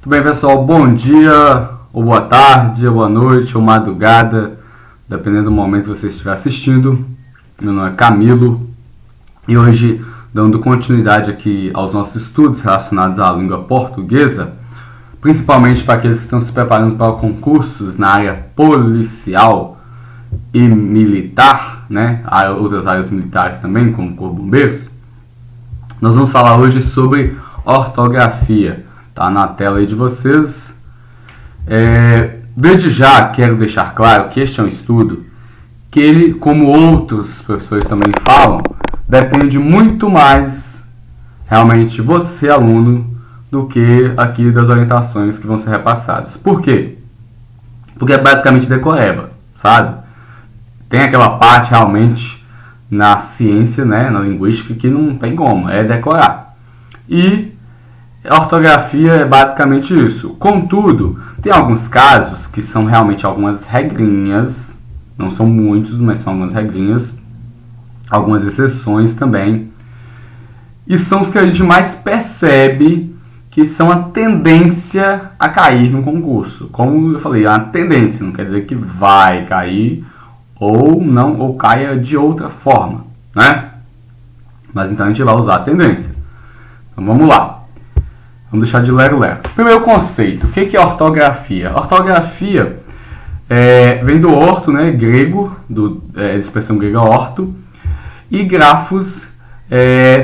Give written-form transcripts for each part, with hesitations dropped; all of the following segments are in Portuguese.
Tudo bem, pessoal? Bom dia, ou boa tarde, ou boa noite, ou madrugada, dependendo do momento que você estiver assistindo. Meu nome é Camilo e hoje, dando continuidade aqui aos nossos estudos relacionados à língua portuguesa, principalmente para aqueles que estão se preparando para concursos na área policial e militar, né? Há outras áreas militares também, como Corpo de Bombeiros. Nós vamos falar hoje sobre ortografia. Tá na tela aí de vocês. Desde já quero deixar claro que este é um estudo que ele, como outros professores também falam, depende muito mais realmente você, aluno, do que aqui das orientações que vão ser repassadas. Por quê? Porque é basicamente decoreba, sabe? Tem aquela parte realmente na ciência, né, na linguística, que não tem como, é decorar. E a ortografia é basicamente isso. Contudo, tem alguns casos que são realmente algumas regrinhas, não são muitos, mas são algumas regrinhas, algumas exceções também, e são os que a gente mais percebe que são a tendência a cair no concurso. Como eu falei, é uma tendência, não quer dizer que vai cair ou não, ou caia de outra forma, né? Mas então a gente vai usar a tendência. Então vamos lá. Vamos deixar de lero-lero. Primeiro conceito, o que é ortografia? Ortografia vem do orto, né, grego, da expressão grega orto, e grafos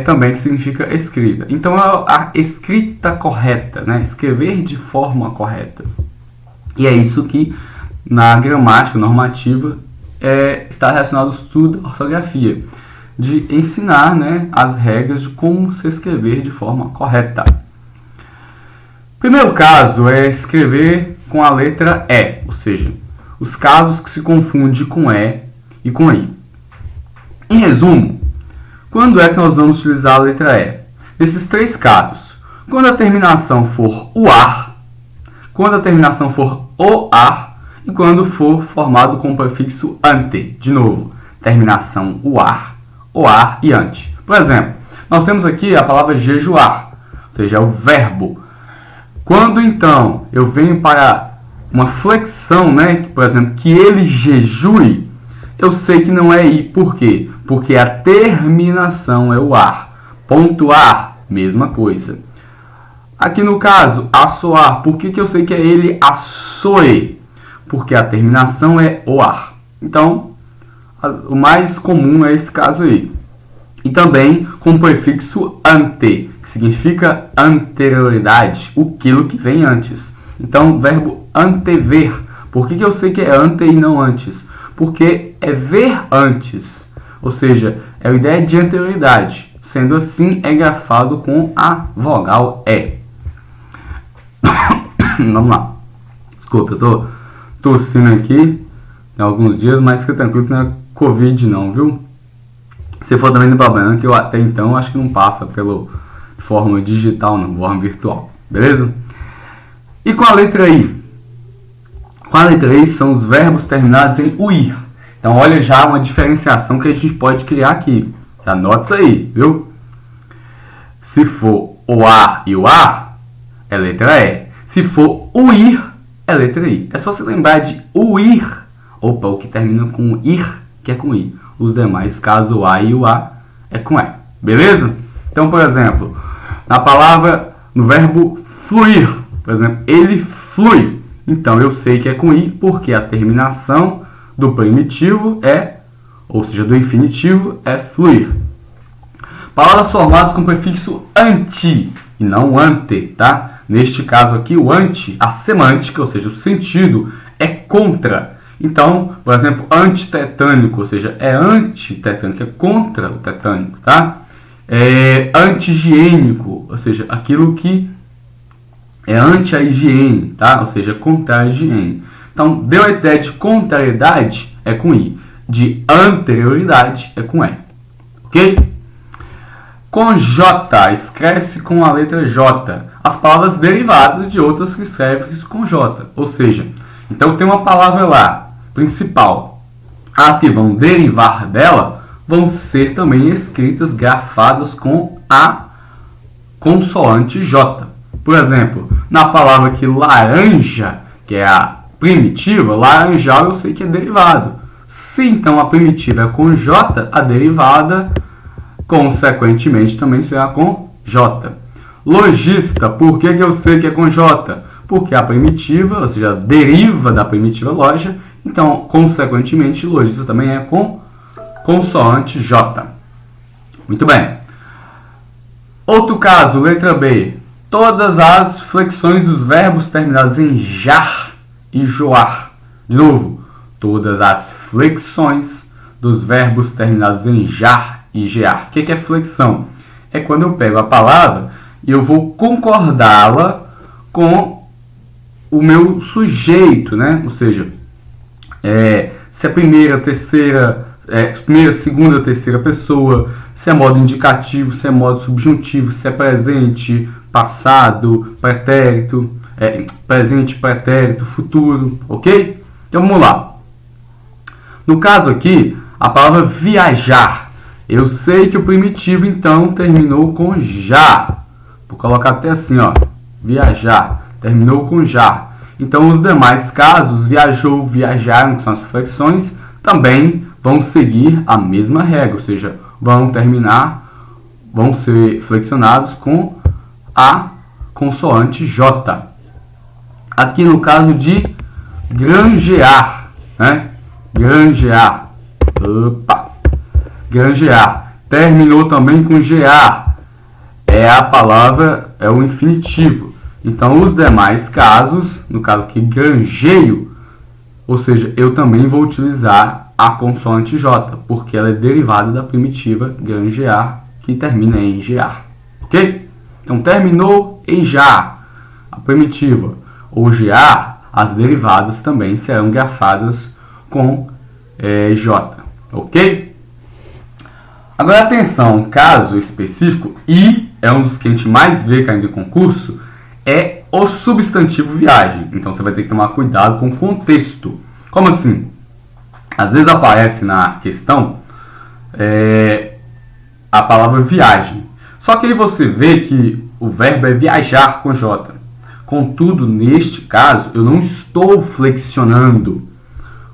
também, que significa escrita. Então, a escrita correta, né, escrever de forma correta. E é isso que, na gramática normativa, está relacionado ao estudo da ortografia, de ensinar, né, as regras de como se escrever de forma correta. Primeiro caso é escrever com a letra E, ou seja, os casos que se confundem com E e com I. Em resumo, quando é que nós vamos utilizar a letra E? Nesses três casos, quando a terminação for UAR, quando a terminação for OAR e quando for formado com o prefixo ante. De novo, terminação UAR, OAR e ante. Por exemplo, nós temos aqui a palavra jejuar, ou seja, é o verbo. Quando, então, eu venho para uma flexão, né, por exemplo, que ele jejue, eu sei que não é I. Por quê? Porque a terminação é o ar. Pontuar, mesma coisa. Aqui no caso, assoar. Por que eu sei que é ele assoe? Porque a terminação é o ar. Então, o mais comum é esse caso aí. E também com o prefixo ante, que significa anterioridade, aquilo que vem antes. Então, verbo antever. Por que eu sei que é ante e não antes? Porque é ver antes, ou seja, é a ideia de anterioridade. Sendo assim, é grafado com a vogal E. Vamos lá. Desculpa, eu tô tossindo aqui há alguns dias, mas fica tranquilo que não é Covid não, viu? Se for também no problema, que eu até então acho que não passa pela forma digital, não, forma virtual. Beleza? E com a letra I? Com a letra I são os verbos terminados em UIR. Então, olha já uma diferenciação que a gente pode criar aqui. Anota isso aí, viu? Se for o A e o A, é letra E. Se for UIR, é letra I. É só se lembrar de UIR. Opa, o que termina com IR, que é com I. Os demais, caso o A e o A, é com E. Beleza? Então, por exemplo, na palavra, no verbo fluir, por exemplo, ele flui. Então, eu sei que é com I, porque a terminação do primitivo ou seja, do infinitivo, é fluir. Palavras formadas com prefixo anti e não ante, tá? Neste caso aqui, o anti, a semântica, ou seja, o sentido, é contra. Então, por exemplo, antitetânico, ou seja, é antitetânico, é contra o tetânico, tá? Anti-higiênico, ou seja, aquilo que é anti a higiene, tá? Ou seja, contra a higiene. Então, deu a ideia de contrariedade, é com I. De anterioridade, é com E. Ok? Com J, escreve-se com a letra J. As palavras derivadas de outras que escrevem-se com J. Ou seja, então tem uma palavra lá, principal. As que vão derivar dela vão ser também escritas, grafadas com a consoante J. Por exemplo, Na palavra aqui laranja, que é a primitiva, laranjal eu sei que é derivado. Se então a primitiva é com J, a derivada, consequentemente, também será com J. Lojista, por que eu sei que é com J? Porque a primitiva, ou seja, deriva da primitiva loja, então, consequentemente, lojista também é com consoante J. Muito bem. Outro caso, letra B. Todas as flexões dos verbos terminados em jar e joar. De novo, todas as flexões dos verbos terminados em jar e gear. O que é flexão? É quando eu pego a palavra e eu vou concordá-la com o meu sujeito, né? Ou seja, se é primeira, segunda, terceira pessoa, se é modo indicativo, se é modo subjuntivo, se é presente, passado, pretérito, presente, pretérito, futuro, ok? Então vamos lá. No caso aqui, a palavra viajar, eu sei que o primitivo então terminou com já. Vou colocar até assim, ó, viajar, terminou com já. Então os demais casos, viajou, viajaram, que são as flexões, também vão seguir a mesma regra, ou seja, vão ser flexionados com a consoante J. Aqui no caso de granjear, né? Granjear. Opa! Granjear. Terminou também com gear. A palavra é o infinitivo. Então, os demais casos, no caso aqui, granjeio, ou seja, eu também vou utilizar a consoante J, porque ela é derivada da primitiva granjear, que termina em gear. Ok? Então, terminou em já, a primitiva, ou gear, as derivadas também serão grafadas com J. Ok? Agora, atenção, caso específico, e é um dos que a gente mais vê caindo em concurso, é o substantivo viagem. Então, você vai ter que tomar cuidado com o contexto. Como assim? Às vezes aparece na questão a palavra viagem. Só que aí você vê que o verbo é viajar com J. Contudo, neste caso, eu não estou flexionando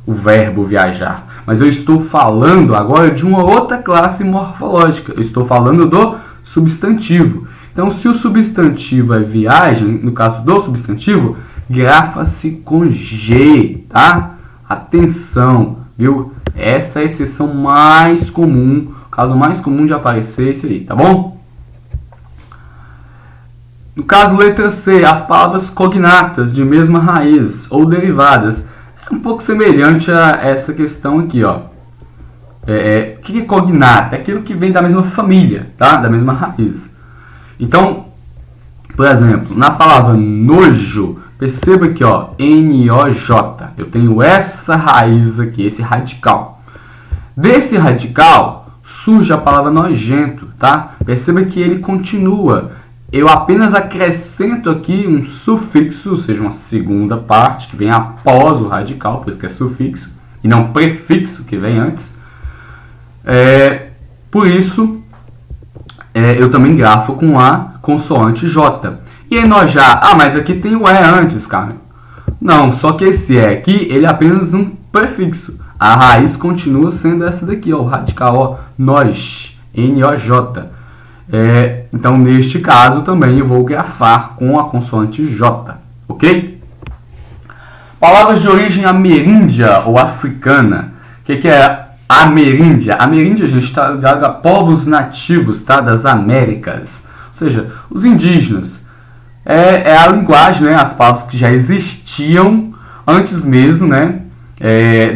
o verbo viajar, mas eu estou falando agora de uma outra classe morfológica. Eu estou falando do substantivo. Então, se o substantivo é viagem, no caso do substantivo, grafa-se com G, tá? Atenção, viu? Essa é a exceção mais comum, o caso mais comum de aparecer esse aí, tá bom? No caso letra C, as palavras cognatas de mesma raiz ou derivadas. É um pouco semelhante a essa questão aqui, ó. O que é cognata? É aquilo que vem da mesma família, tá? Da mesma raiz. Então, por exemplo, na palavra nojo, perceba aqui, ó, N-O-J. Eu tenho essa raiz aqui, esse radical. Desse radical surge a palavra nojento, tá? Perceba que ele continua. Eu apenas acrescento aqui um sufixo, ou seja, uma segunda parte que vem após o radical, por isso que é sufixo, e não prefixo que vem antes. Por isso, eu também grafo com a consoante J. E enojar, mas aqui tem o E antes, cara. Não, só que esse E aqui, ele é apenas um prefixo. A raiz continua sendo essa daqui, ó, o radical, ó, noj, N-O-J. Então, neste caso, também eu vou grafar com a consoante J, ok? Palavras de origem ameríndia ou africana. O que é ameríndia? Ameríndia, gente, está ligado a povos nativos, tá? Das Américas. Ou seja, os indígenas. É a linguagem, né? As palavras que já existiam antes mesmo, né?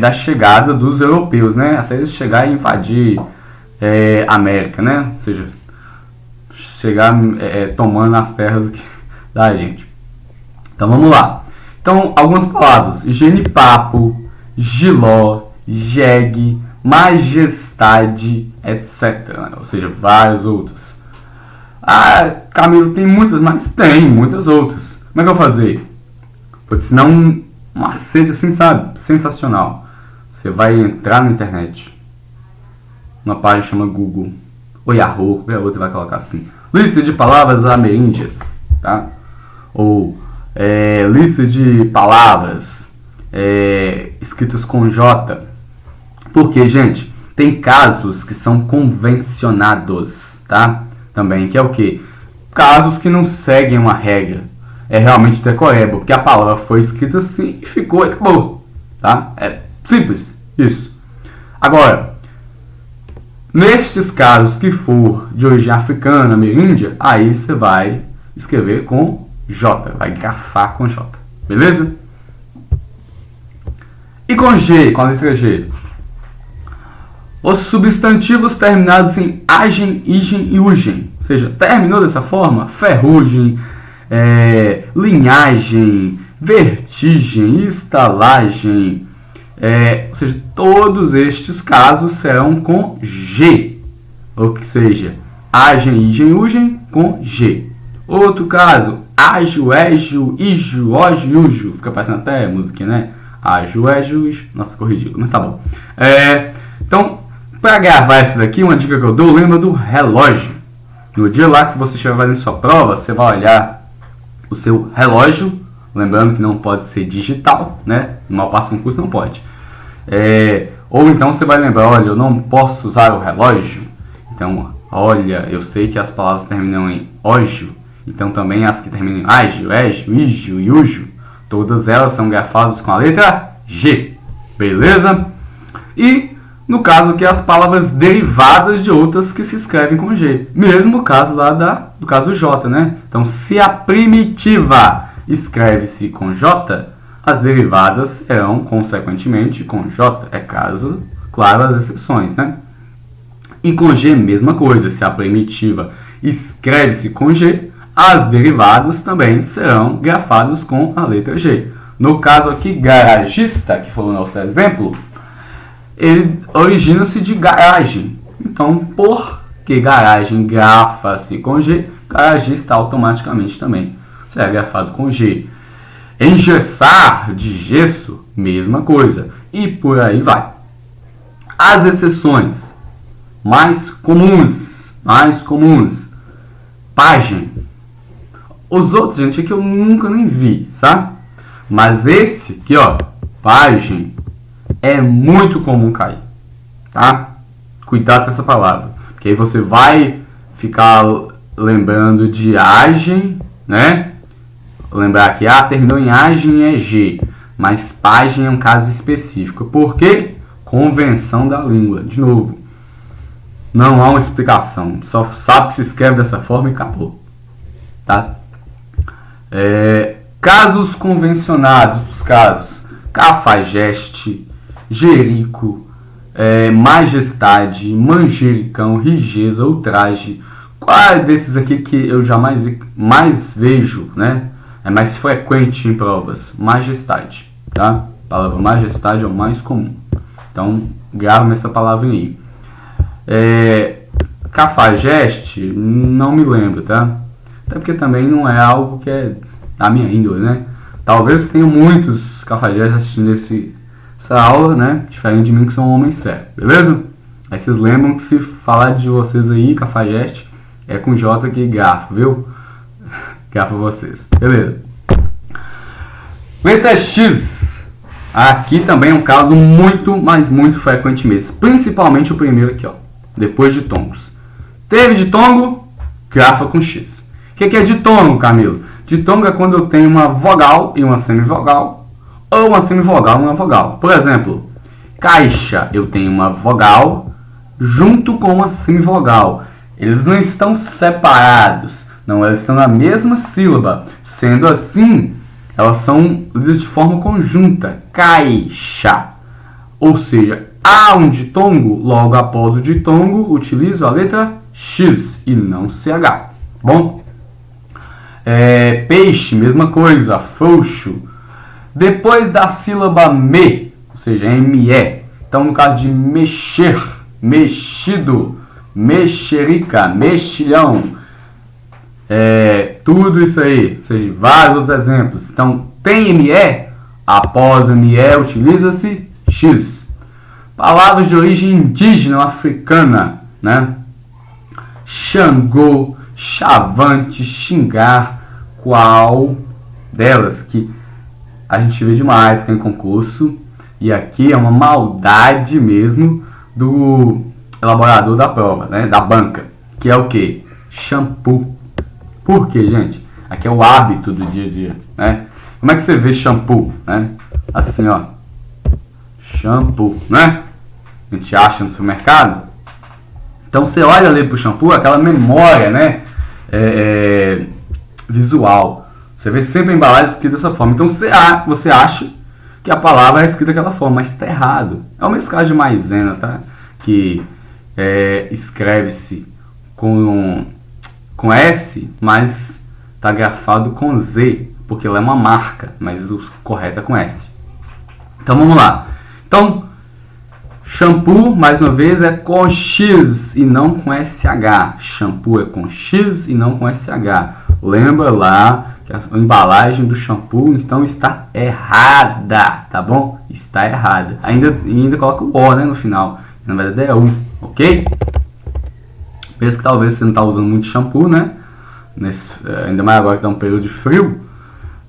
Da chegada dos europeus, né? Até eles chegarem e invadir a América, né? Ou seja, chegar tomando as terras aqui da gente. Então, vamos lá. Então, algumas palavras. Genipapo, giló, jegue, majestade, etc. Ou seja, várias outras. Camilo, tem muitas, mas tem muitas outras. Como é que eu vou fazer? Porque senão um macete assim, sabe? Sensacional. Você vai entrar na internet. Uma página chama Google. Ou Yahoo, qualquer outra vai colocar assim. Lista de palavras ameríndias. Tá? Ou lista de palavras escritas com J. Porque, gente, tem casos que são convencionados, tá? Também, que é o quê? Casos que não seguem uma regra. É realmente decoreba, porque a palavra foi escrita assim e ficou e acabou, tá? É simples, isso. Agora, nestes casos que for de origem africana, ameríndia, aí você vai escrever com J, vai grafar com J, beleza? E com G, com a letra G? Os substantivos terminados em agen, igen e ugen, ou seja, terminou dessa forma, ferrugem, linhagem, vertigem, estalagem, ou seja, todos estes casos serão com G, ou seja, agen, igen, ugen com G. Outro caso, ágio, égio, ígio, ógio, ujo, fica parecendo até música, né? Ágio, égio, ígio, nossa, corrigido, mas tá bom. Então, para gravar essa daqui, uma dica que eu dou, lembra do relógio. No dia lá que você estiver fazendo sua prova, você vai olhar o seu relógio, lembrando que não pode ser digital, né? No maior parte do concurso não pode. Ou então você vai lembrar, olha, eu não posso usar o relógio. Então, olha, eu sei que as palavras terminam em ógio, então também as que terminam em ágio, égio, ígio e ujo, todas elas são grafadas com a letra G, beleza? E no caso aqui, as palavras derivadas de outras que se escrevem com G. Mesmo caso lá do caso do J, né? Então, se a primitiva escreve-se com J, as derivadas serão, consequentemente, com J. É caso, claro, as exceções, né? E com G, mesma coisa. Se a primitiva escreve-se com G, as derivadas também serão grafadas com a letra G. No caso aqui, garagista, que foi o nosso exemplo, ele origina-se de garagem. Então, porque garagem grafa-se com G, garagista automaticamente também será grafado com G. Engessar, de gesso, mesma coisa. E por aí vai. As exceções mais comuns. Página. Os outros, gente, aqui eu nunca nem vi, sabe? Mas esse aqui, ó, página, é muito comum cair, tá? Cuidado com essa palavra, porque aí você vai ficar lembrando de agen, né? Lembrar que terminou em agen é G, mas página é um caso específico. Por quê? Convenção da língua. De novo, não há uma explicação, só sabe que se escreve dessa forma e acabou, tá? Casos convencionados dos casos: cafajeste, Jerico, majestade, manjericão, rigeza, ultraje. Qual desses aqui que eu mais vejo, né? É mais frequente em provas? Majestade, tá? A palavra majestade é o mais comum. Então, grava essa palavra aí. Cafajeste, não me lembro, tá? Até porque também não é algo que é da minha índole, né? Talvez tenha muitos cafajestes assistindo essa aula, né? Diferente de mim, que sou um homem sério, beleza? Aí vocês lembram que se falar de vocês aí, cafajeste, é com J que grafa, viu? Grafa vocês, beleza? Letra X. Aqui também é um caso muito, mas muito frequente mesmo. Principalmente o primeiro aqui, ó. Depois de tongos. Teve ditongo, grafa com X. O que é ditongo, Camilo? Ditongo é quando eu tenho uma vogal e uma semivogal, ou uma semivogal e uma vogal. Por exemplo, caixa, eu tenho uma vogal junto com uma semivogal. Eles não estão separados, não, eles estão na mesma sílaba. Sendo assim, elas são lidas de forma conjunta. Caixa. Ou seja, há um ditongo, logo após o ditongo, utilizo a letra X e não CH. Bom? Peixe, mesma coisa. Frouxo. Depois da sílaba me, ou seja, ME. Então, no caso de mexer, mexido, mexerica, mexilhão. Tudo isso aí. Ou seja, vários outros exemplos. Então, tem ME, após ME utiliza-se X. Palavras de origem indígena ou africana, né? Xangô, chavante, xingar, qual, delas que a gente vê demais que é em concurso, e aqui é uma maldade mesmo do elaborador da prova, né, da banca, que é o que? Shampoo. Por quê, gente? Aqui é o hábito do dia a dia, né? Como é que você vê shampoo, né? Assim, ó, shampoo, né? A gente acha no supermercado. Então você olha ali pro shampoo, aquela memória, né? Visual. Você vê sempre a embalagem escrita dessa forma. Então você acha que a palavra é escrita daquela forma, mas está errado. É uma escala de maisena, tá? Que escreve-se com S, mas está grafado com Z, porque ela é uma marca, mas o correto é com S. Então vamos lá. Então, shampoo, mais uma vez, é com X e não com SH. Shampoo é com X e não com SH. Lembra lá que a embalagem do shampoo então está errada, tá bom? Está errada. Ainda coloca o O, né, no final. Na verdade é U, ok? Pensa que talvez você não está usando muito shampoo, né? Ainda mais agora que está um período de frio.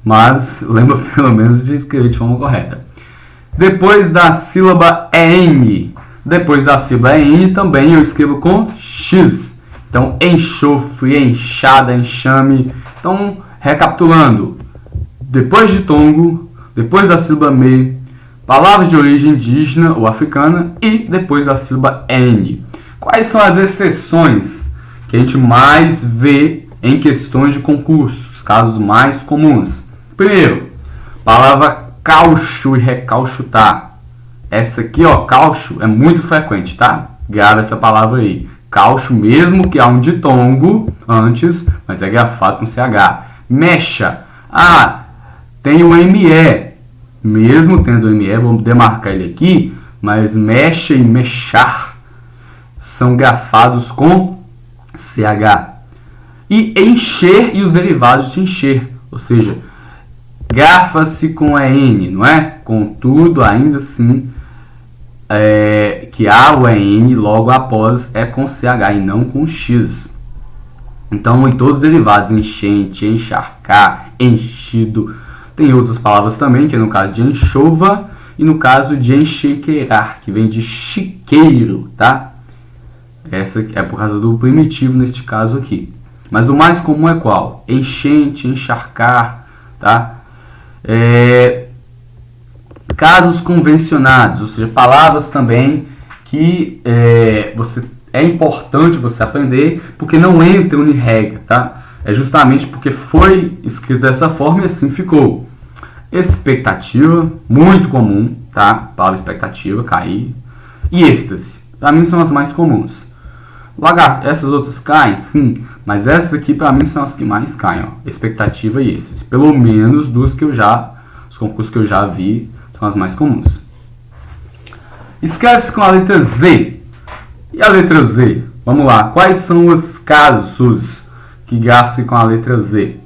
Mas lembra pelo menos de escrever de forma correta. Depois da sílaba EN. Depois da sílaba EN também eu escrevo com X. Então, enxofre, enxada, enxame. Então, recapitulando. Depois de tongo, depois da sílaba me, palavras de origem indígena ou africana e depois da sílaba N. Quais são as exceções que a gente mais vê em questões de concursos, casos mais comuns? Primeiro, palavra caucho e recauchutar. Essa aqui, ó, caucho, é muito frequente, tá? Grava essa palavra aí. Caucho, mesmo que há um ditongo antes, mas é grafado com CH. Mecha. Tem o ME. Mesmo tendo o ME, vou demarcar ele aqui, mas mecha e mechar são grafados com CH. E encher e os derivados de encher, ou seja, grafa-se com EN, não é? Contudo, ainda assim, que há o EN logo após é com CH e não com X. Então, em todos os derivados, enchente, encharcar, enchido, tem outras palavras também, que é no caso de enxova e no caso de enxequeirar, que vem de chiqueiro, tá? Essa é por causa do primitivo neste caso aqui. Mas o mais comum é qual? Enchente, encharcar, tá? Casos convencionados, ou seja, palavras também que é importante você aprender, porque não entram em regra, tá? É justamente porque foi escrito dessa forma e assim ficou. Expectativa, muito comum, tá? Palavra expectativa, cair. E êxtase, para mim são as mais comuns. Essas outras caem, sim, mas essas aqui para mim são as que mais caem, ó. Expectativa e êxtase. Pelo menos os concursos que eu já vi, são as mais comuns. Escreve-se com a letra Z. E a letra Z? Vamos lá. Quais são os casos que grafam-se com a letra Z?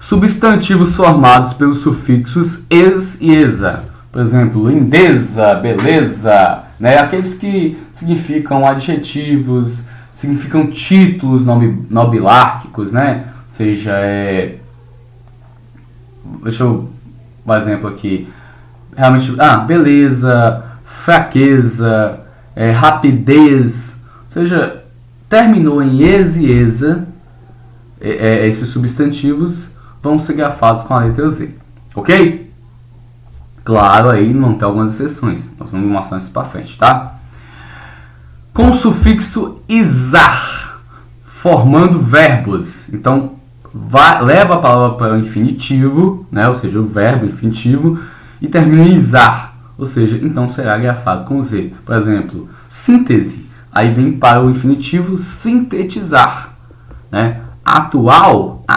Substantivos formados pelos sufixos es e esa. Por exemplo, lindeza, beleza, né? Aqueles que significam adjetivos, significam títulos nobilárquicos, né? Ou seja, deixa eu dar um exemplo aqui. Realmente, beleza, fraqueza, rapidez. Ou seja, terminou em es e esa, esses substantivos vão ser grafados com a letra Z. Ok? Claro, aí não tem algumas exceções. Nós vamos mostrar isso para frente, tá? Com o sufixo izar, formando verbos. Então, leva a palavra para o infinitivo, né? Ou seja, o verbo infinitivo, e termina em izar. Ou seja, então será grafado com Z. Por exemplo, síntese. Aí vem para o infinitivo sintetizar, né? Atualizar.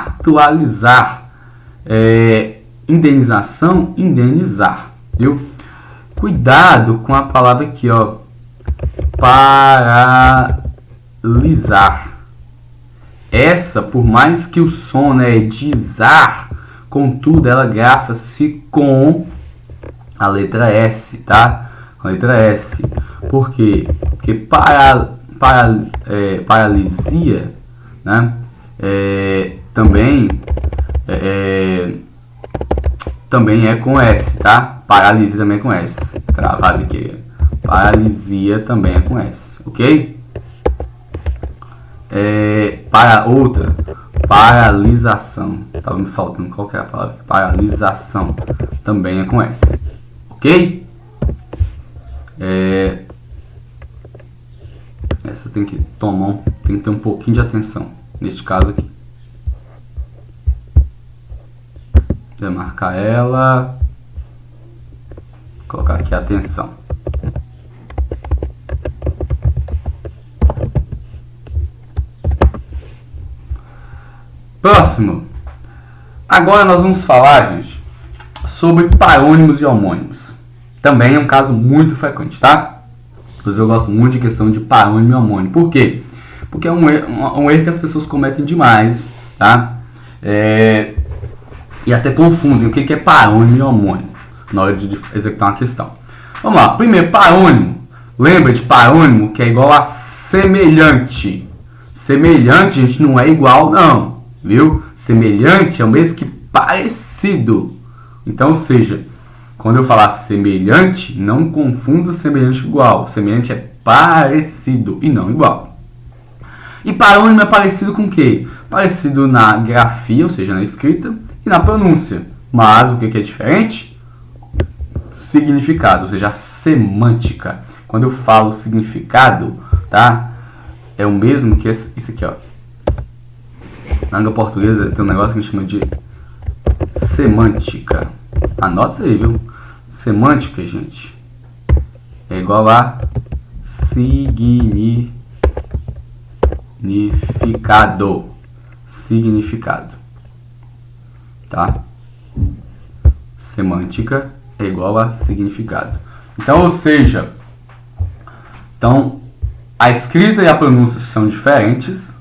Indenização, indenizar, viu? Cuidado com a palavra aqui, ó, paralisar. Essa, por mais que o som é de zar, contudo, ela grafa-se com a letra S, tá? Com a letra S. Por quê? Porque paralisia, né? Também também é com S, tá? Paralisia também é com S. Travado aqui. Paralisia também é com S, ok? Para outra, paralisação. Tava me faltando qual que é a palavra. Paralisação também é com S, ok? Essa tem que ter um pouquinho de atenção neste caso aqui. Demarcar ela, colocar aqui a atenção. Próximo. Agora nós vamos falar, gente, sobre parônimos e homônimos. Também é um caso muito frequente, tá? Inclusive eu gosto muito de questão de parônimo e homônimo. Por quê? Porque é um erro que as pessoas cometem demais, tá? E até confundem o que é parônimo e homônimo na hora de executar uma questão. Vamos lá. Primeiro, parônimo. Lembra de parônimo que é igual a semelhante. Semelhante, gente, não é igual, não. Viu? Semelhante é o mesmo que parecido. Então, ou seja, quando eu falar semelhante, não confunda semelhante e igual. Semelhante é parecido e não igual. E parônimo é parecido com o quê? Parecido na grafia, ou seja, na escrita, e na pronúncia. Mas o que é diferente? Significado, ou seja, a semântica. Quando eu falo significado, tá? É o mesmo que isso aqui, ó. Na língua portuguesa tem um negócio que a gente chama de semântica. Anota isso aí, viu? Semântica, gente, é igual a significado. Significado. Tá? Semântica é igual a significado. Então, ou seja, a escrita e a pronúncia são diferentes,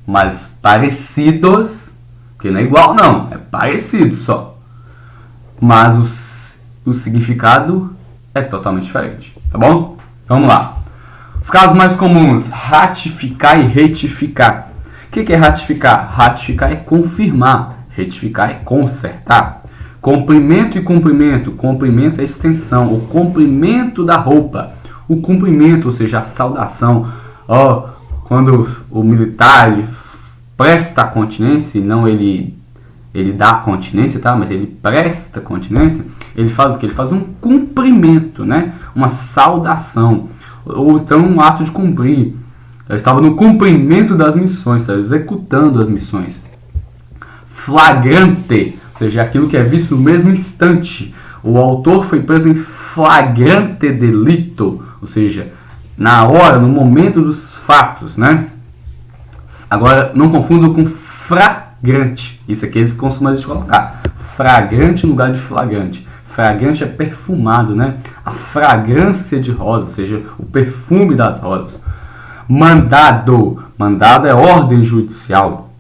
mas parecidos, porque não é igual não, é parecido só. Mas o significado é totalmente diferente, tá bom? Vamos lá. Os casos mais comuns: ratificar e retificar. O que é ratificar? Ratificar é confirmar, retificar é consertar. Comprimento e cumprimento. Comprimento é extensão, o comprimento da roupa. O cumprimento, ou seja, a saudação. Quando o militar ele presta a continência, e não ele dá a continência, tá? Mas ele presta continência, ele faz o quê? Ele faz um cumprimento, né? Uma saudação. Ou então um ato de cumprir. Eu estava no cumprimento das missões, estava executando as missões. Flagrante, ou seja, aquilo que é visto no mesmo instante. O autor foi preso em flagrante delito, ou seja, na hora, no momento dos fatos, né? Agora, não confunda com flagrante. Isso aqui eles costumam colocar. Flagrante no lugar de flagrante. Fragrante é perfumado, né? A fragrância de rosas, ou seja, o perfume das rosas. Mandado. Mandado é ordem judicial.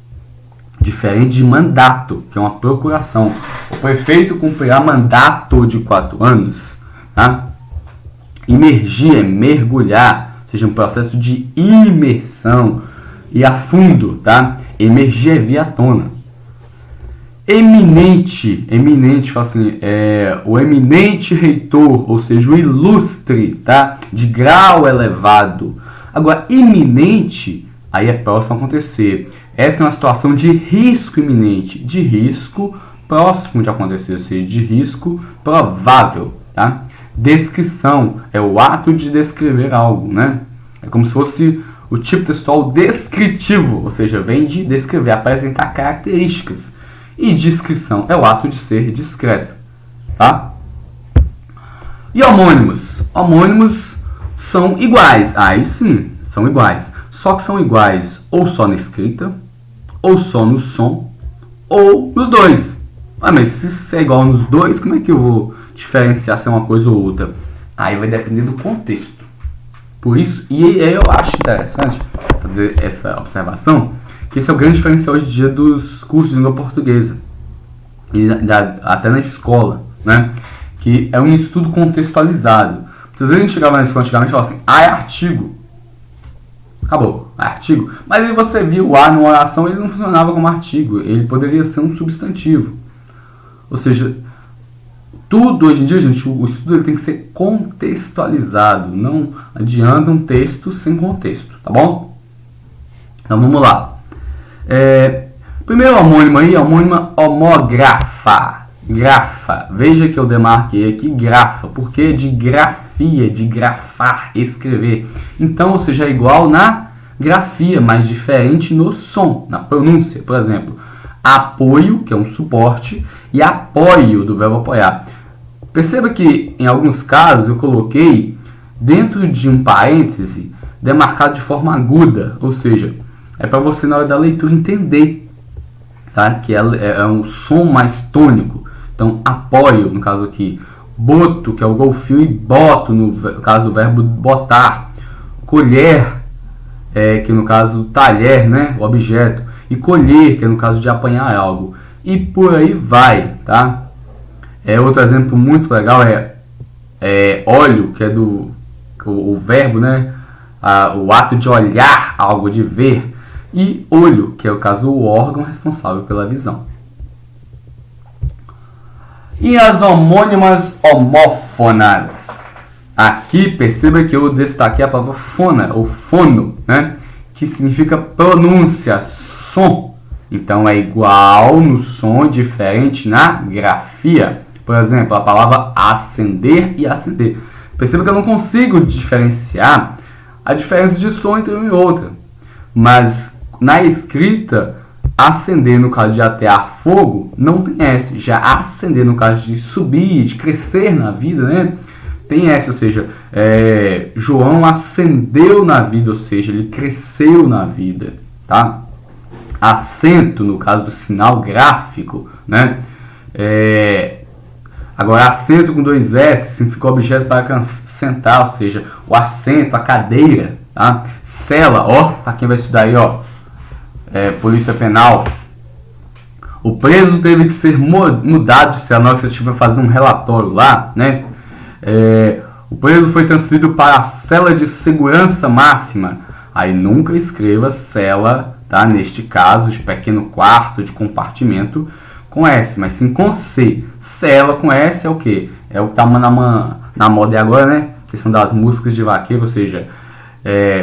Diferente de mandato, que é uma procuração. O prefeito cumprirá mandato de 4 anos. Tá? Imergir é mergulhar, ou seja, um processo de imersão e a fundo, tá? Emergir é vir à tona. Eminente, fala assim, o eminente reitor, ou seja, o ilustre, tá? De grau elevado. Agora, iminente, aí é próximo a acontecer. Essa é uma situação de risco iminente, de risco próximo de acontecer, ou seja, de risco provável, tá? Descrição é o ato de descrever algo, né? É como se fosse o tipo textual descritivo, ou seja, vem de descrever, apresentar características. E descrição é o ato de ser discreto, tá? E homônimos? Homônimos são iguais, aí sim, são iguais. Só que são iguais ou só na escrita, ou só no som, ou nos dois. Mas se é igual nos dois, como é que eu vou diferenciar se é uma coisa ou outra? Aí vai depender do contexto. Por isso, e eu acho interessante fazer essa observação, que esse é o grande diferencial hoje em dia dos cursos de língua portuguesa, e até na escola, né? Que é um estudo contextualizado. Muitas vezes a gente chegava na escola antigamente e falava assim, é artigo. Acabou. É artigo. Mas aí você viu o a numa oração, ele não funcionava como artigo. Ele poderia ser um substantivo. Ou seja, tudo hoje em dia, gente, o estudo ele tem que ser contextualizado. Não adianta um texto sem contexto, tá bom? Então vamos lá. Primeiro homônimo aí, homônima homografa. Grafa. Veja que eu demarquei aqui grafa, porque de grafia, de grafar, escrever. Então, ou seja, é igual na grafia, mas diferente no som, na pronúncia. Por exemplo, apoio, que é um suporte, e apoio, do verbo apoiar. Perceba que, em alguns casos, eu coloquei dentro de um parêntese demarcado de forma aguda, ou seja, é para você na hora da leitura entender, tá? Que é um som mais tônico. Então, apoio, no caso aqui, boto, que é o golfinho, e boto, no caso do verbo botar. Colher, que no caso talher, né, o objeto. E colher, que é no caso de apanhar algo. E por aí vai, tá? Outro exemplo muito legal é olho, que é o verbo, né, o ato de olhar algo, de ver. E olho, que é o caso o órgão responsável pela visão. E as homônimas homófonas. Aqui perceba que eu destaquei a palavra fona, ou fono, né? Que significa pronúncia, som. Então é igual no som, diferente na grafia. Por exemplo, a palavra acender e acender. Perceba que eu não consigo diferenciar a diferença de som entre uma e outra. Mas na escrita, acender no caso de atear fogo não tem S. Já acender no caso de subir, de crescer na vida, né? Tem S, ou seja, João ascendeu na vida, ou seja, ele cresceu na vida, tá? Acento no caso do sinal gráfico, né? Agora, assento com 2 S significa objeto para sentar, ou seja, o assento, a cadeira, tá? Cela, ó, para quem vai estudar aí, ó. Polícia Penal. O preso teve que ser mudado de cela na hora que você estiver fazendo um relatório lá, né? O preso foi transferido para a cela de segurança máxima. Aí nunca escreva cela, tá? Neste caso, de pequeno quarto, de compartimento, com S, mas sim com C. Cela com S é o quê? É o que tá na moda agora, né? Que são das músicas de vaqueiro, ou seja,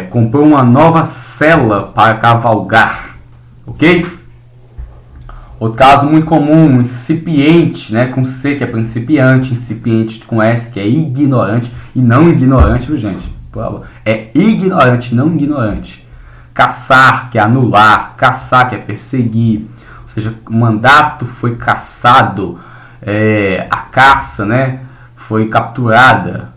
comprou uma nova cela para cavalgar. Ok? Outro caso muito comum, incipiente, né, com C, que é principiante, incipiente com S, que é ignorante, e não ignorante, viu, gente? É ignorante, não ignorante. Caçar, que é anular. Caçar, que é perseguir. Ou seja, o mandato foi caçado. A caça, né, foi capturada.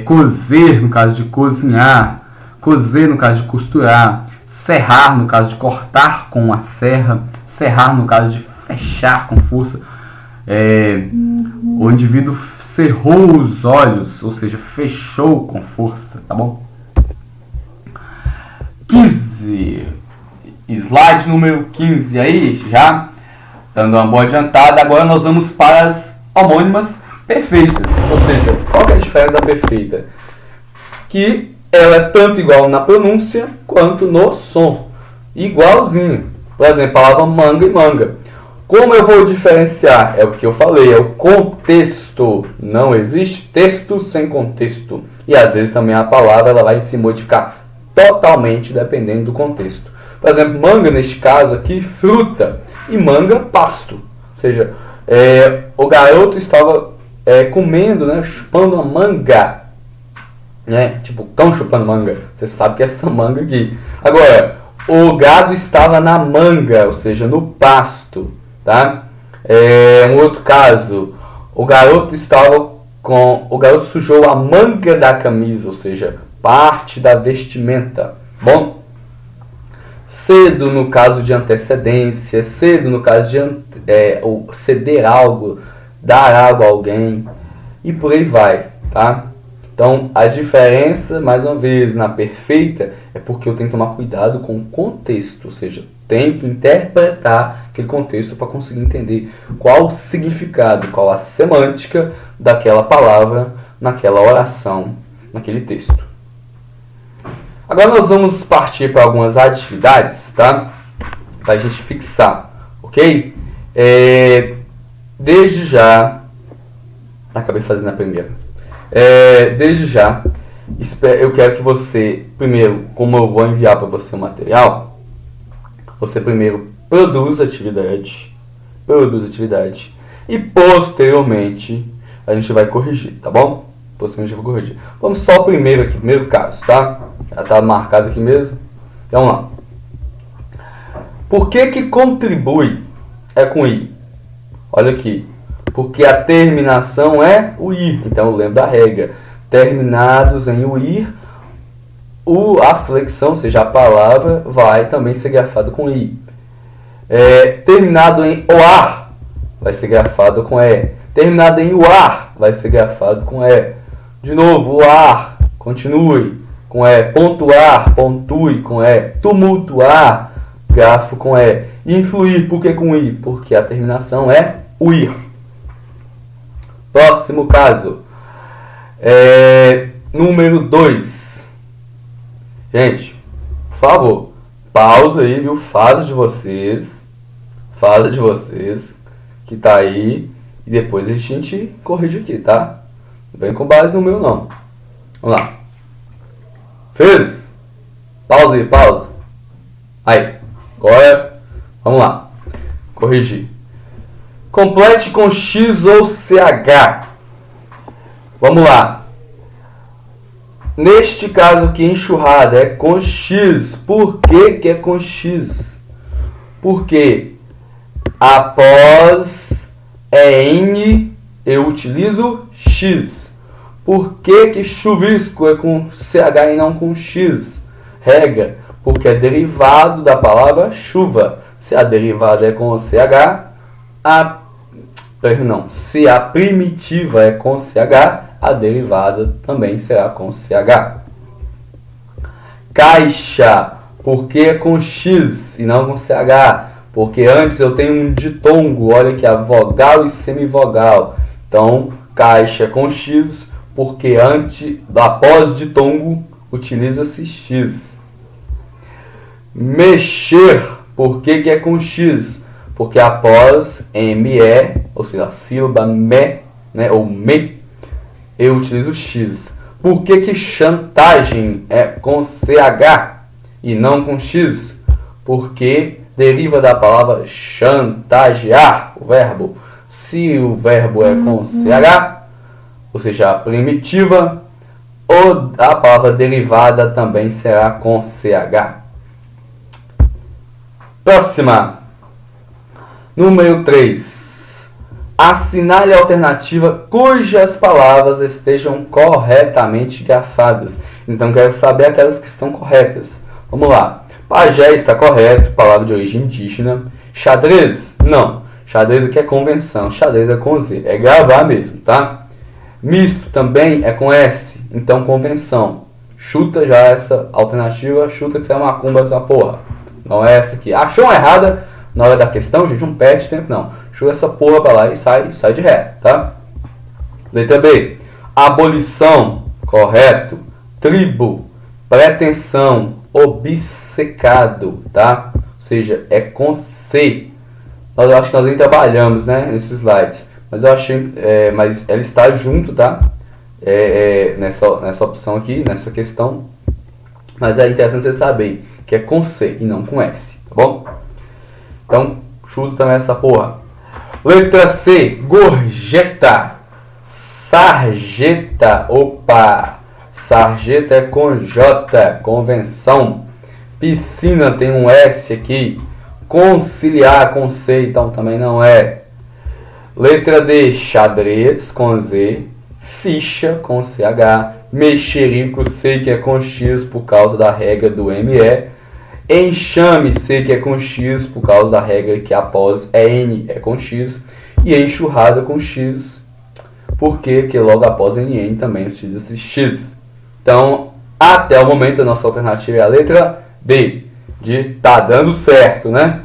Cozer, no caso de cozinhar. Cozer, no caso de costurar. Serrar, no caso de cortar com a serra. Serrar, no caso de fechar com força. O indivíduo cerrou os olhos, ou seja, fechou com força, tá bom? 15. Slide número 15 aí, já dando uma boa adiantada. Agora nós vamos para as homônimas perfeitas. Ou seja, qual que é a diferença da perfeita? Que ela é tanto igual na pronúncia quanto no som. Igualzinho. Por exemplo, a palavra manga e manga. Como eu vou diferenciar? É o que eu falei, é o contexto. Não existe texto sem contexto. E às vezes também a palavra ela vai se modificar totalmente dependendo do contexto. Por exemplo, manga neste caso aqui, fruta. E manga, pasto. Ou seja, o garoto estava comendo, né, chupando uma manga. Né? Tipo, cão chupando manga. Você sabe que é essa manga aqui. Agora, o gado estava na manga, ou seja, no pasto. Tá? Um outro caso, o garoto sujou a manga da camisa, ou seja, parte da vestimenta. Bom, cedo no caso de antecedência, cedo no caso de ceder algo, dar algo a alguém e por aí vai, tá? Então, a diferença, mais uma vez, na perfeita é porque eu tenho que tomar cuidado com o contexto, ou seja, tenho que interpretar aquele contexto para conseguir entender qual o significado, qual a semântica daquela palavra, naquela oração, naquele texto. Agora nós vamos partir para algumas atividades, tá? Para a gente fixar, ok? Desde já... Acabei fazendo a primeira. Desde já, eu quero que você, primeiro, como eu vou enviar para você o material, você primeiro produza atividade, e posteriormente a gente vai corrigir, tá bom? Posteriormente eu vou corrigir. Vamos só primeiro aqui, primeiro caso, tá? Já tá marcado aqui mesmo. Então, vamos lá. Por que contribui com I? Olha aqui. Porque a terminação é o ir. Então, eu lembro da regra. Terminados em o ir, a flexão, ou seja, a palavra, vai também ser grafado com i. Terminado em oar, vai ser grafado com e. Terminado em uar, vai ser grafado com e. De novo, uar, continue com e. Pontuar, pontue com e. Tumultuar, grafo com e. Influir, por que com i? Porque a terminação é o ir. Próximo caso. Número 2. Gente, por favor, pausa aí, viu? Fase de vocês, que tá aí, e depois a gente corrige aqui, tá? Não vem com base no meu, não. Vamos lá. Fez? Pausa aí, pausa. Aí, agora, vamos lá. Corrigir. Complete com X ou CH. Vamos lá. Neste caso aqui, enxurrada é com X. Por que é com X? Porque após N eu utilizo X. Por que chuvisco é com CH e não com X? Regra, porque é derivado da palavra chuva. Se a derivada é com CH, se a primitiva é com CH, a derivada também será com CH. Caixa, por que é com X e não com CH? Porque antes eu tenho um ditongo, olha aqui, a vogal e semivogal. Então, caixa com X, porque após ditongo, utiliza-se X. Mexer, por que é com X? Porque após ME, ou seja, a sílaba me, né, ou me, eu utilizo X. Por que chantagem é com CH e não com X? Porque deriva da palavra chantagear, o verbo. Se o verbo é com CH, ou seja, a primitiva, ou a palavra derivada também será com CH. Próxima. Número 3. Assinale a alternativa cujas palavras estejam corretamente grafadas. Então, quero saber aquelas que estão corretas. Vamos lá. Pajé está correto, palavra de origem indígena. Xadrez? Não. Xadrez aqui é convenção. Xadrez é com Z. É gravar mesmo, tá? Misto também é com S. Então, convenção. Chuta já essa alternativa. Chuta que você é macumba essa porra. Não é essa aqui. Achou uma errada na hora da questão, gente? Não perde tempo, não. Chuta essa porra pra lá e sai de ré, tá? Letra B. Abolição. Correto. Tribo. Pretensão. Obcecado, tá? Ou seja, é com C. Eu acho que nós nem trabalhamos, né, nesses slides. Mas eu achei, mas ela está junto, tá? Nessa opção aqui, nessa questão. Mas é interessante você saber que é com C e não com S, tá bom? Então, chuta também essa porra. Letra C, gorjeta. Sarjeta, opa. Sarjeta é com J, convenção. Piscina tem um S aqui. Conciliar com C, então também não é. Letra D, xadrez com Z. Ficha com CH. Mexerico, sei que é com X por causa da regra do ME. Enxame, sei que é com X por causa da regra que após N é com X. E enxurrada com X, porque logo após NN também utiliza-se X. Então, até o momento, a nossa alternativa é a letra B, de tá dando certo, né?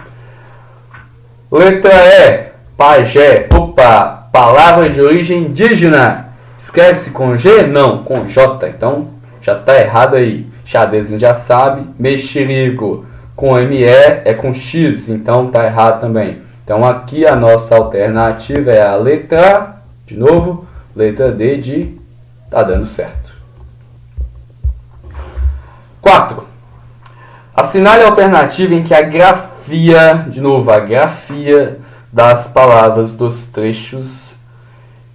Letra E, pajé, opa, palavra de origem indígena. Escreve-se com G? Não, com J, então já tá errado aí. Xadrez a gente já sabe. Mexerico com ME é com X, então tá errado também. Então aqui a nossa alternativa é a letra, de novo, letra D de tá dando certo. 4. Assinale a alternativa em que a grafia, de novo, a grafia das palavras dos trechos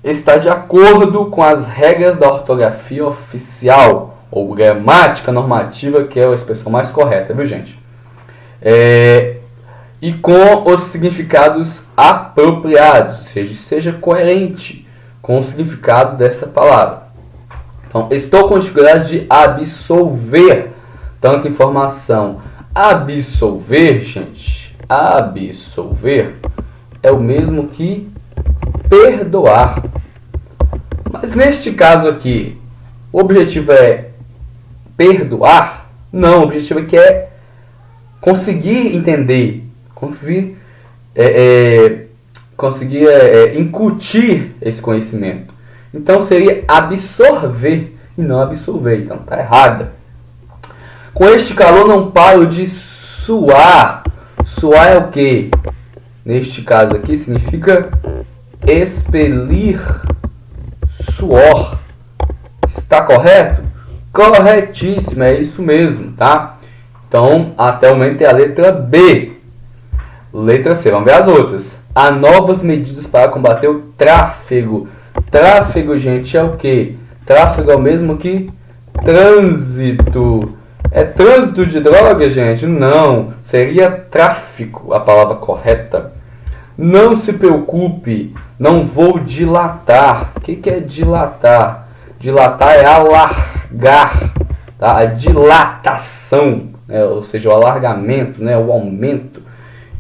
está de acordo com as regras da ortografia oficial, ou gramática normativa, que é a expressão mais correta, viu, gente? E com os significados apropriados, ou seja, seja coerente com o significado dessa palavra. Então, estou com dificuldade de absolver tanta informação. Absolver, gente, absolver é o mesmo que perdoar. Mas neste caso aqui, o objetivo é perdoar? Não, o objetivo aqui é conseguir entender, conseguir incutir esse conhecimento. Então seria absorver e não absolver. Então tá errada. Com este calor não paro de suar. Suar é o quê? Neste caso aqui significa expelir suor. Está correto? Corretíssimo, é isso mesmo, tá? Então, até o momento é a letra B. Letra C, vamos ver as outras. Há novas medidas para combater o tráfego. Tráfego, gente, é o quê? Tráfego é o mesmo que trânsito. É trânsito de drogas, gente? Não. Seria tráfico a palavra correta. Não se preocupe, não vou dilatar. O que é dilatar? Dilatar é alargar, tá? A dilatação, né? Ou seja, o alargamento, né? O aumento.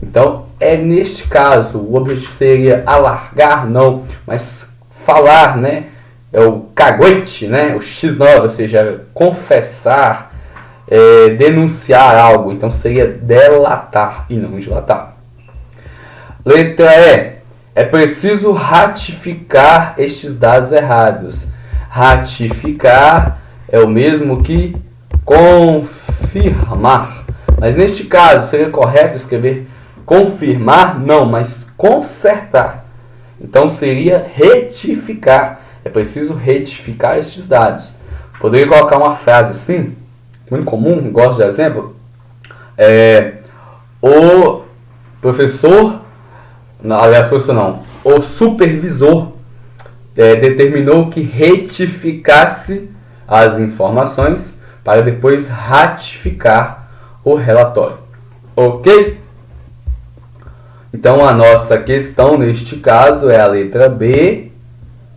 Então, neste caso, o objetivo seria alargar, não, mas falar, né? É o caguete, né? O X9, ou seja, confessar, denunciar algo. Então, seria delatar e não dilatar. Letra E. É preciso ratificar estes dados errados. Ratificar é o mesmo que confirmar. Mas neste caso, seria correto escrever confirmar? Não, mas consertar. Então seria retificar. É preciso retificar estes dados. Poderia colocar uma frase assim, muito comum, gosto de exemplo. O professor, o supervisor determinou que retificasse as informações para depois ratificar o relatório. Ok? Então a nossa questão neste caso é a letra B.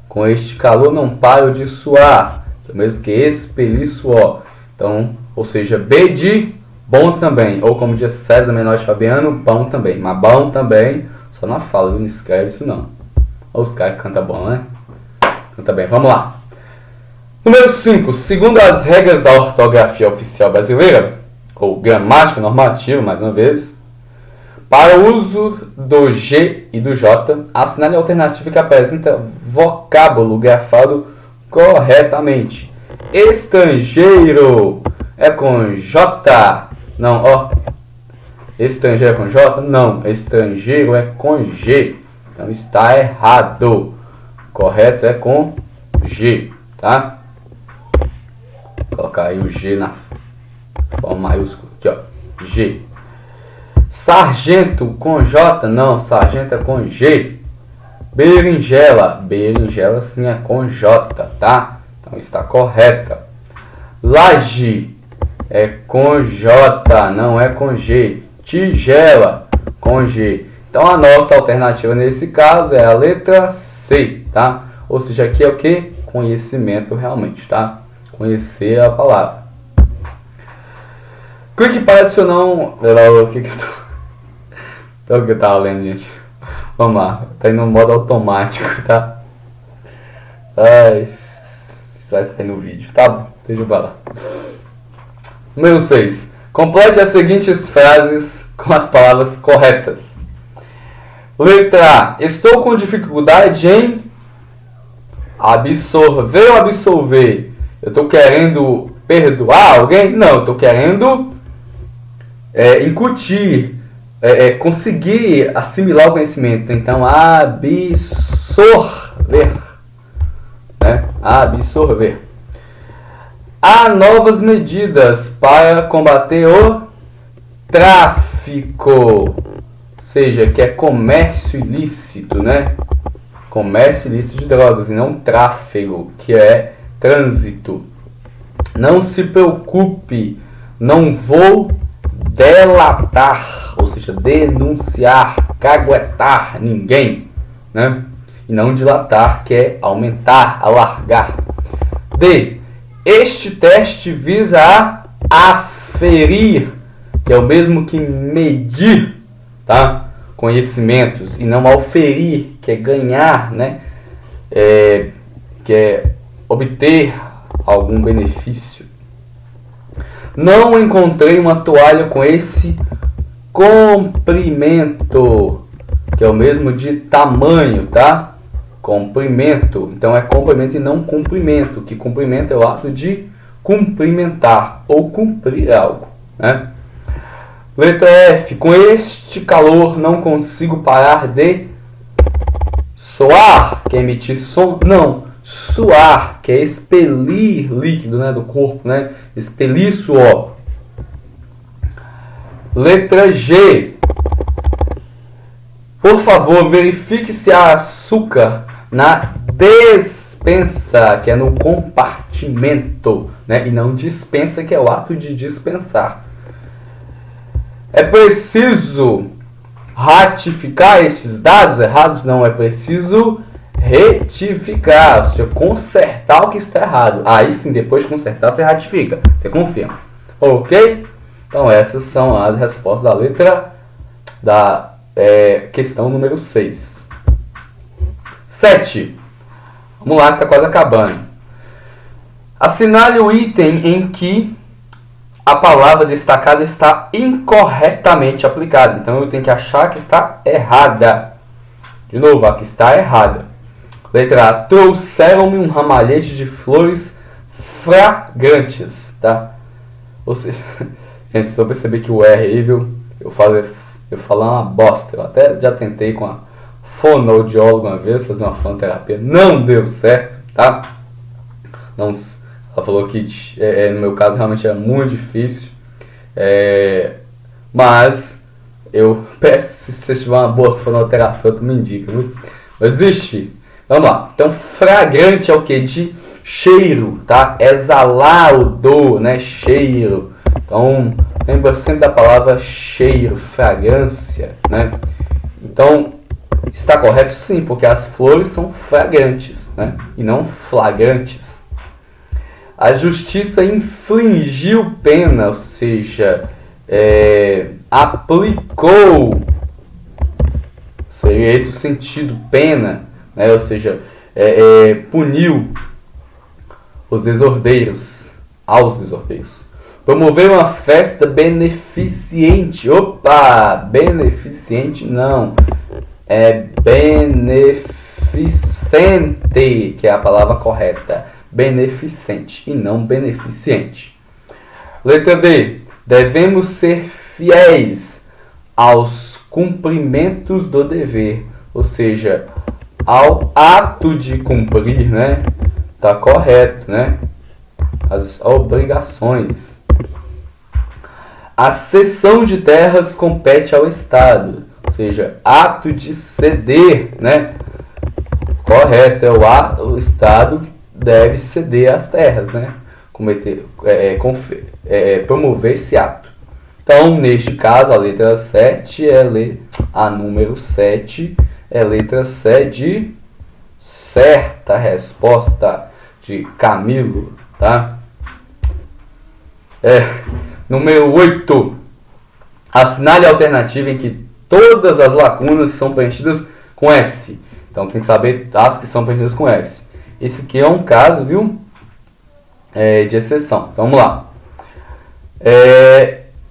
Com este calor não paro de suar. É o mesmo que expelir suor. Então, ou seja, B de bom também. Ou como diz César Menotti Fabiano, bom também. Mas bom também, só na fala, não escreve isso não. Ou os caras cantam bom, né? Canta bem, vamos lá. Número 5. Segundo as regras da ortografia oficial brasileira, ou gramática normativa, mais uma vez, para o uso do G e do J, assinale a alternativa que apresenta vocábulo grafado corretamente. Estrangeiro é com J. Não, ó. Estrangeiro é com J? Não. Estrangeiro é com G. Então está errado. Correto é com G, tá? Vou colocar aí o G na forma maiúscula. Aqui, ó. G. Sargento com J? Não. Sargento é com G. Berinjela. Berinjela sim é com J, tá? Então está correta. Laje é com J, não é com G. Tigela com G. Então a nossa alternativa nesse caso é a letra C, tá? Ou seja, aqui é o que? Conhecimento realmente, tá? Conhecer a palavra. Clique para adicionar o que eu tava lendo, gente. Vamos lá, tá indo no modo automático, tá? Ai, isso vai sair no vídeo, tá bom? Deixa eu falar. Número 6. Complete as seguintes frases com as palavras corretas. Letra A. Estou com dificuldade em absorver ou absolver. Eu estou querendo perdoar alguém? Não, eu estou querendo incutir, conseguir assimilar o conhecimento. Então, absorver. Né? Absorver. Há novas medidas para combater o tráfico, ou seja, que é comércio ilícito, né? Comércio ilícito de drogas e não tráfego, que é trânsito. Não se preocupe, não vou delatar, ou seja, denunciar, caguetar ninguém, né? E não dilatar, que é aumentar, alargar. D. Este teste visa a aferir, que é o mesmo que medir, tá? Conhecimentos, e não auferir, que é ganhar, né? Que é obter algum benefício. Não encontrei uma toalha com esse comprimento, que é o mesmo de tamanho, tá? Comprimento. Então é comprimento e não cumprimento, que cumprimento é o ato de cumprimentar ou cumprir algo, né? Letra F. Com este calor não consigo parar de suar, que é emitir som. Não, suar, que é expelir líquido, né, do corpo, né? Expelir suor. Letra G. Por favor, verifique se há açúcar na despensa, que é no compartimento, né? E não dispensa, que é o ato de dispensar. É preciso ratificar esses dados errados? Não, é preciso retificar, ou seja, consertar o que está errado. Aí sim, depois de consertar, você ratifica, você confirma. Ok? Então essas são as respostas da letra da questão número 6. 7. Vamos lá, que está quase acabando. Assinale o item em que a palavra destacada está incorretamente aplicada. Então eu tenho que achar que está errada. De novo, a que está errada. Letra A. Trouxeram-me um ramalhete de flores fragrantes. Tá? Ou seja, gente, se eu perceber que o R aí, viu? Eu falo uma bosta. Eu até já tentei com a fonoaudióloga uma vez fazer uma fonoterapia. Não deu certo, tá? Não. Ela falou que no meu caso realmente é muito difícil, mas eu peço, se você tiver uma boa fonoterapeuta, me indica, viu? Eu desisti. Vamos lá. Então, fragrante é o que? De cheiro, tá? Exalar odor, né? Cheiro. Então, lembra sempre da palavra cheiro, fragrância, né? Então, está correto sim, porque as flores são fragrantes, né? E não flagrantes. A justiça infligiu pena, ou seja, aplicou, seria esse o sentido, pena, né? Ou seja, puniu aos desordeiros. Promover uma festa beneficente. Opa, beneficente não, é beneficente, que é a palavra correta. Beneficente e não beneficiente. Letra D. Devemos ser fiéis aos cumprimentos do dever, ou seja, ao ato de cumprir, né? Tá correto, né? As obrigações. A cessão de terras compete ao Estado, ou seja, ato de ceder, né? Correto, é o Estado que deve ceder as terras, né? Promover esse ato. Então, neste caso, a letra 7 a número 7 é letra C de certa resposta de Camilo, tá? Número 8. Assinale a alternativa em que todas as lacunas são preenchidas com S. Então, tem que saber as que são preenchidas com S. Esse aqui é um caso, viu? De exceção. Então, vamos lá.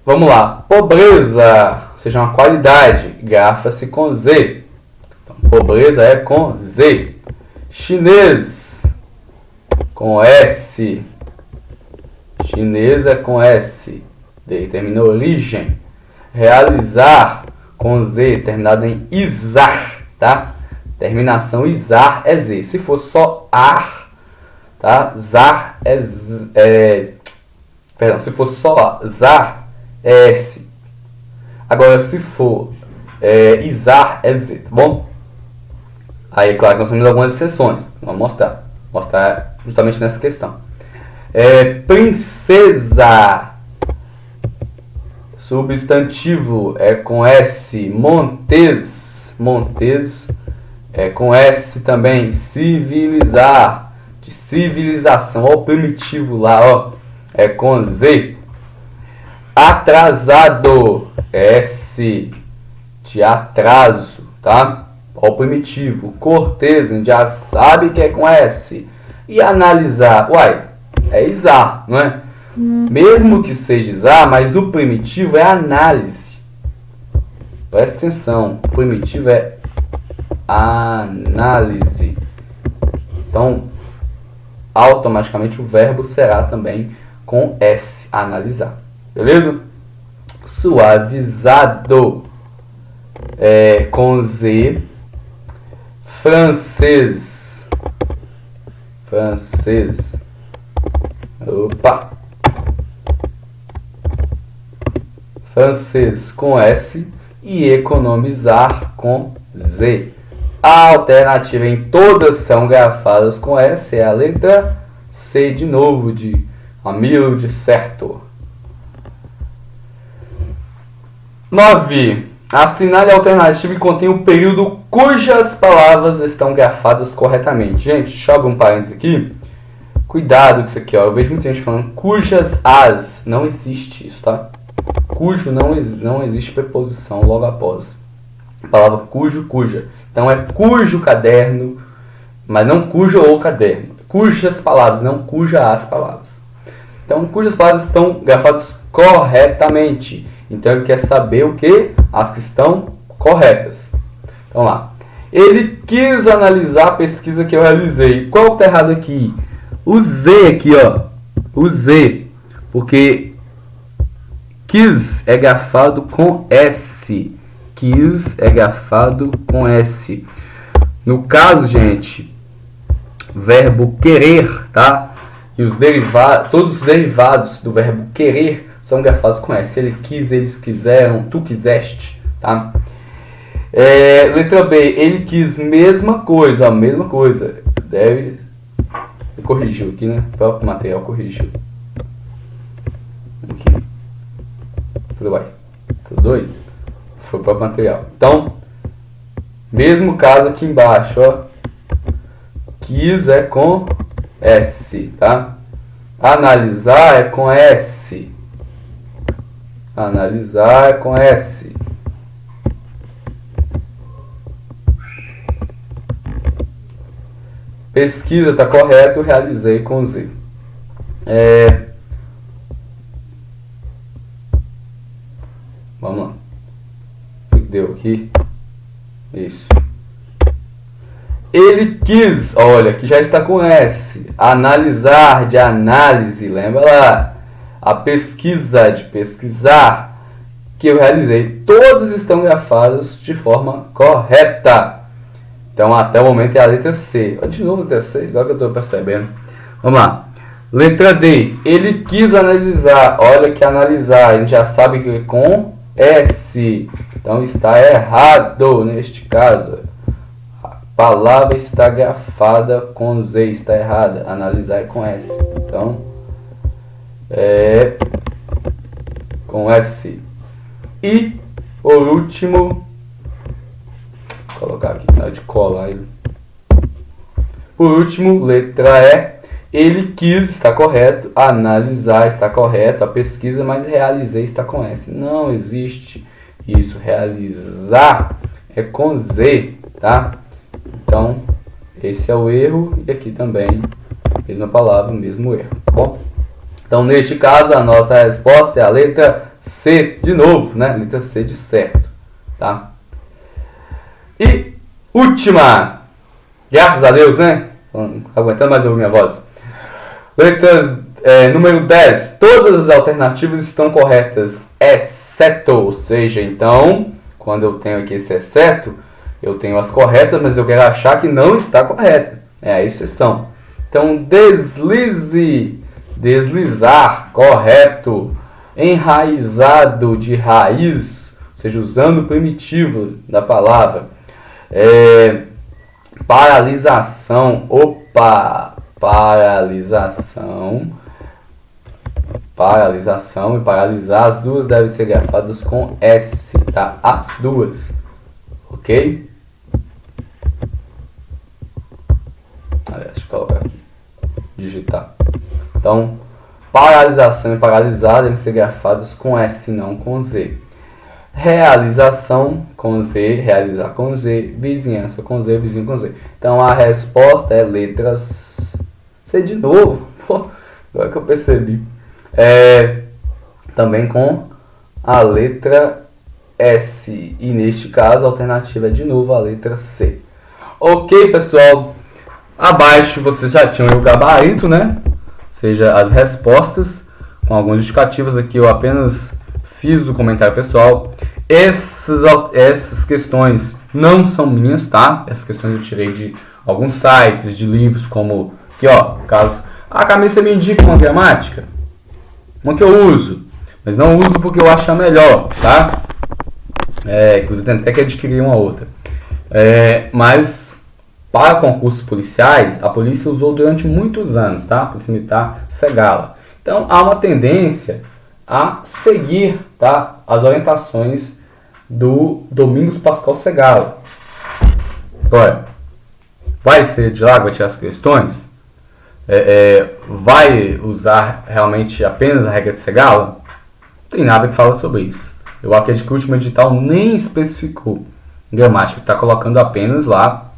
Vamos lá. Pobreza, ou seja, uma qualidade, grafa-se com Z. Então, pobreza é com Z. Chinês, com S. Chinesa com S. D, termina origem. Realizar com Z, terminado em izar, tá? Terminação izar é Z. Se for só ar, tá? Zar perdão, se for só zar é S. Agora, se for izar é Z, tá bom? Aí, claro que nós temos algumas exceções. Vamos mostrar justamente nessa questão. Princesa. Substantivo é com S. Montes. Montes é com S também. Civilizar. De civilização. Olha o primitivo lá, ó. É com Z. Atrasado. S. De atraso, tá? Olha o primitivo. Cortês, a gente já sabe que é com S. E analisar. Uai, é izar, não é? Mesmo que seja izar, mas o primitivo é análise. Presta atenção. O primitivo é análise. Então, automaticamente o verbo será também com S. Analisar. Beleza? Suavizado. Com Z. Francês. Francês. Opa! Francês com S e economizar com Z. A alternativa em todas são grafadas com S é a letra C de novo, de amigo de certo. 9. Assinale a alternativa que contém o período cujas palavras estão grafadas corretamente. Gente, deixa eu abrir um parênteses aqui. Cuidado com isso aqui, ó. Eu vejo muita gente falando cujas as. Não existe isso, tá? Cujo não existe preposição logo após. A palavra cujo, cuja. Então é cujo caderno, mas não cujo ou caderno. Cujas palavras, não cuja as palavras. Então, cujas palavras estão grafadas corretamente. Então ele quer saber o que? As que estão corretas. Então lá. Ele quis analisar a pesquisa que eu realizei. Qual está errado aqui? O Z aqui, ó. O Z. Porque quis é grafado com S. Quis é grafado com S. No caso, gente, verbo querer, tá? E os derivados, todos os derivados do verbo querer são grafados com S. Ele quis, eles quiseram, tu quiseste, tá? Letra B, ele quis mesma coisa, a mesma coisa. Deve... Ele corrigiu aqui, né? O próprio material corrigiu. Aqui. Tudo bem. Tudo doido? Foi o próprio material. Então, mesmo caso aqui embaixo, ó. Quis é com S, tá? Analisar é com S. Analisar é com S. Pesquisa está correto, realizei com Z. Vamos lá. O que deu aqui? Isso. Ele quis, olha, que já está com S. Analisar, de análise, lembra lá? A pesquisa, de pesquisar, que eu realizei. Todas estão grafadas de forma correta. Então, até o momento é a letra C. De novo a letra C, agora que eu estou percebendo. Vamos lá. Letra D. Ele quis analisar. Olha que analisar. A gente já sabe que é com S. Então, está errado neste caso. A palavra está grafada com Z. Está errada. Analisar é com S. Então, com S. E, por último... colocar aqui na de colar ele. Por último, letra E. Ele quis, está correto. Analisar está correto. A pesquisa, mas realizei está com S. Não existe isso. Realizar é com Z, tá? Então, esse é o erro. E aqui também, mesma palavra, mesmo erro, tá bom? Então, neste caso, a nossa resposta é a letra C, de novo, né? Letra C de certo, tá? E Última, graças a Deus, né? Não aguentando mais ouvir minha voz. Letra Número 10. Todas as alternativas estão corretas, exceto. Ou seja, então, quando eu tenho aqui esse exceto, eu tenho as corretas, mas eu quero achar que não está correta. É a exceção. Então, deslize, deslizar, correto. Enraizado, de raiz, ou seja, usando o primitivo da palavra. Paralisação, paralisação e paralisar, as duas devem ser grafadas com S, tá? As duas, ok? Aliás, deixa eu colocar aqui, digitar. Então, paralisação e paralisar devem ser grafados com S, não com Z. Realização com Z, realizar com Z, vizinhança com Z, vizinho com Z. Então a resposta é letras C de novo. Pô, agora que eu percebi. Também com a letra S. E neste caso a alternativa é de novo a letra C. Ok, pessoal. Abaixo vocês já tinham o gabarito, né? Ou seja, as respostas com algumas justificativas. Aqui eu apenas fiz o comentário pessoal. Essas questões não são minhas, tá? Essas questões eu tirei de alguns sites, de livros, como aqui, ó, caso a cabeça me indica uma gramática, uma que eu uso, mas não uso porque eu acho a melhor, tá? Inclusive tem até que adquirir uma outra. Mas para concursos policiais, a polícia usou durante muitos anos, tá? A Polícia Militar Segala. Então há uma tendência a seguir, tá, as orientações do Domingos Pascoal Segala. Agora, vai ser de lá que vai tirar as questões? Vai usar realmente apenas a regra de Segala? Não tem nada que fala sobre isso. Eu acredito que o último edital nem especificou gramática, está colocando apenas lá,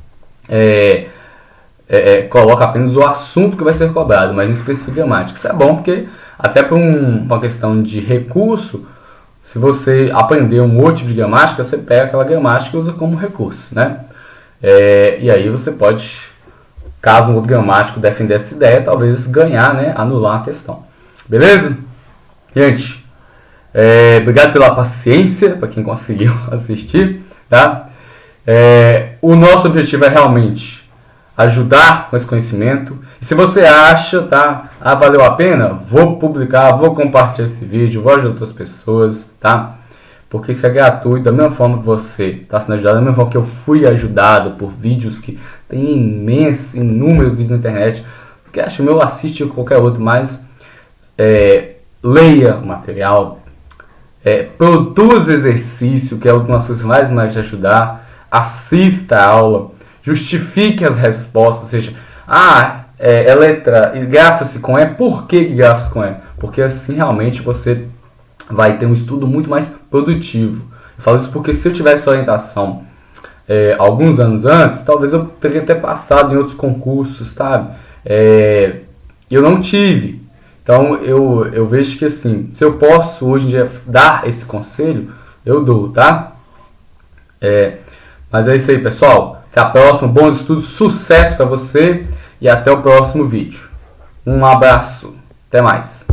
coloca apenas o assunto que vai ser cobrado, mas não especifica gramática. Isso é bom porque, até por uma questão de recurso, se você aprender um outro tipo de gramática, você pega aquela gramática e usa como recurso, né? E aí você pode, caso um outro gramático defender essa ideia, talvez ganhar, né? Anular a questão. Beleza? Gente, obrigado pela paciência, para quem conseguiu assistir, tá? O nosso objetivo é realmente ajudar com esse conhecimento. E se você acha, tá, valeu a pena, vou publicar, vou compartilhar esse vídeo, vou ajudar outras pessoas, tá? Porque isso é gratuito, da mesma forma que você está sendo ajudado, da mesma forma que eu fui ajudado por vídeos que tem inúmeros vídeos na internet, que acha meu, assiste qualquer outro, mas leia o material, produza exercício, que é uma das coisas mais te ajudar, assista a aula, justifique as respostas, ou seja, letra, grafa-se com E, por que grafa-se com E? Porque assim realmente você vai ter um estudo muito mais produtivo. Eu falo isso porque se eu tivesse orientação alguns anos antes, talvez eu teria até passado em outros concursos, sabe? Eu não tive. Então eu vejo que assim, se eu posso hoje em dia dar esse conselho, eu dou, tá? Mas é isso aí, pessoal. Até a próxima, bons estudos, sucesso para você e até o próximo vídeo. Um abraço, até mais.